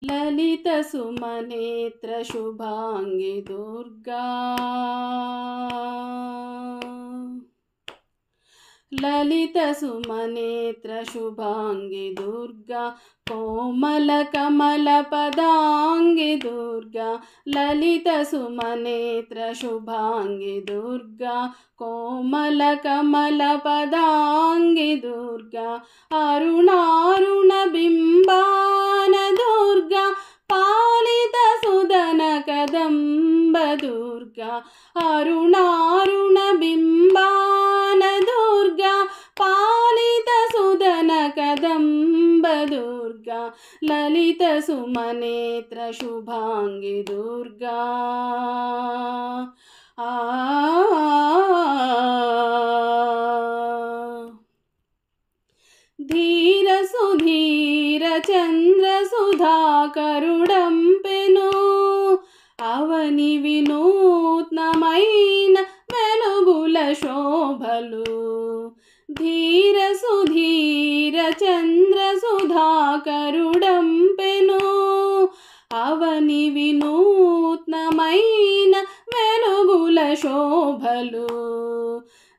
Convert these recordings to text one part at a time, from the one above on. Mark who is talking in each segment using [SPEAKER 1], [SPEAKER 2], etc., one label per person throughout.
[SPEAKER 1] ललित सुमनेत्र शुभांगी दुर्गा ललित सुमनेत्र शुभांगी दुर्गा कोमल कमल पदांगी दुर्गा ललित सुमनेत्र शुभांगी दुर्गा कोमल कमल पदांगी दुर्गा अरुणारुण बिंबान दुर्गा पालित सुदन कदंब दुर्गा अरुणारुण बिंबान दुर्गा पालित सुदन कदंब दुर्गा ललित सुमनेत्र शुभांगी दुर्गा धीर सुधीर चंद्र सुधाकरुडंपेनो అవని వినూత్నమైన వెలుగుల శోభలు ధీర సుధీర చంద్ర సుధాకరుడంపెను అవని వినూత్నమైన వెలుగుల శోభలు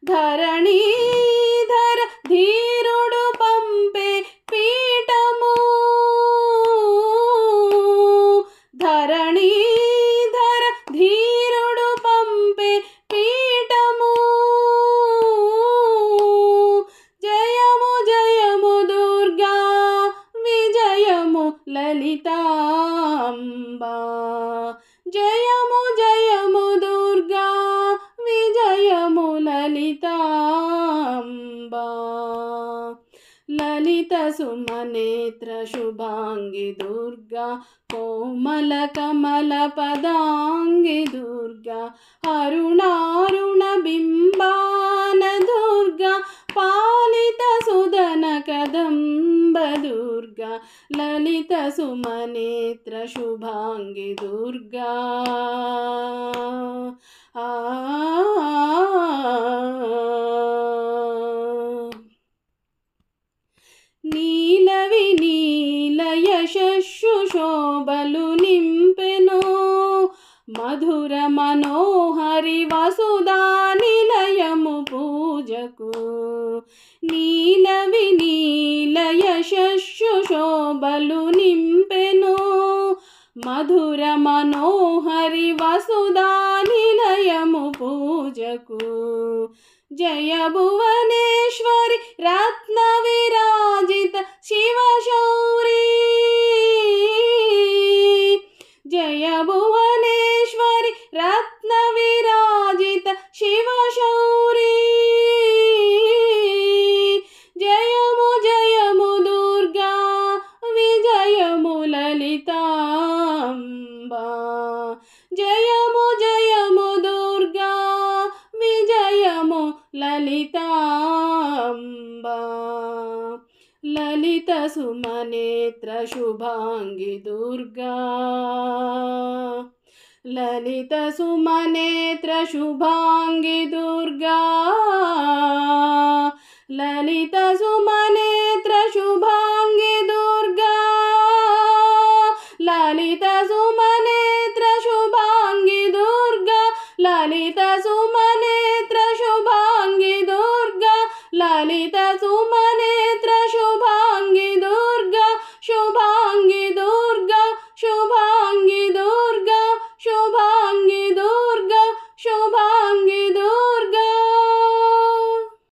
[SPEAKER 1] ధరణీధర ధీరుడు పంపే పీఠము ధరణీధర ధీరుడు పంపే పీఠము జయము జయము దుర్గా విజయము లలితాంబా జయము జయము దుర్గా విజయము లలితాంబా ललित सुमनेत्र शुभांगी दुर्गा कोमल कमल पदांगी दुर्गा अरुणारुण बिंबान दुर्गा पालित सुदन कदंब दुर्गा ललित सुमनेत्र शुभांगी दुर्गा नीलवि नील यशस्सु शोभलु निंपेनो मधुर मनोहरि वसुधा निलयमु पूजकु नीलवि नील यशस्सु शोभलु निंपेनो मधुर मनोहरि वसुधा निलयमु पूजकु जय भुवनेश्वरि रत्न विराजित शिवशौरी जय भुवनेश्वरि रत्न विराजित शिवशौरी जयमु दुर्गा विजयमु ललितांबा जयमु दुर्गा विजयमु ललितांबा ललित सुमनेत्र शुभांगी दुर्गा ललित सुमनेत्र शुभांगी दुर्गा ललित सुमनेत्र शुभांगी दुर्गा ललित सुम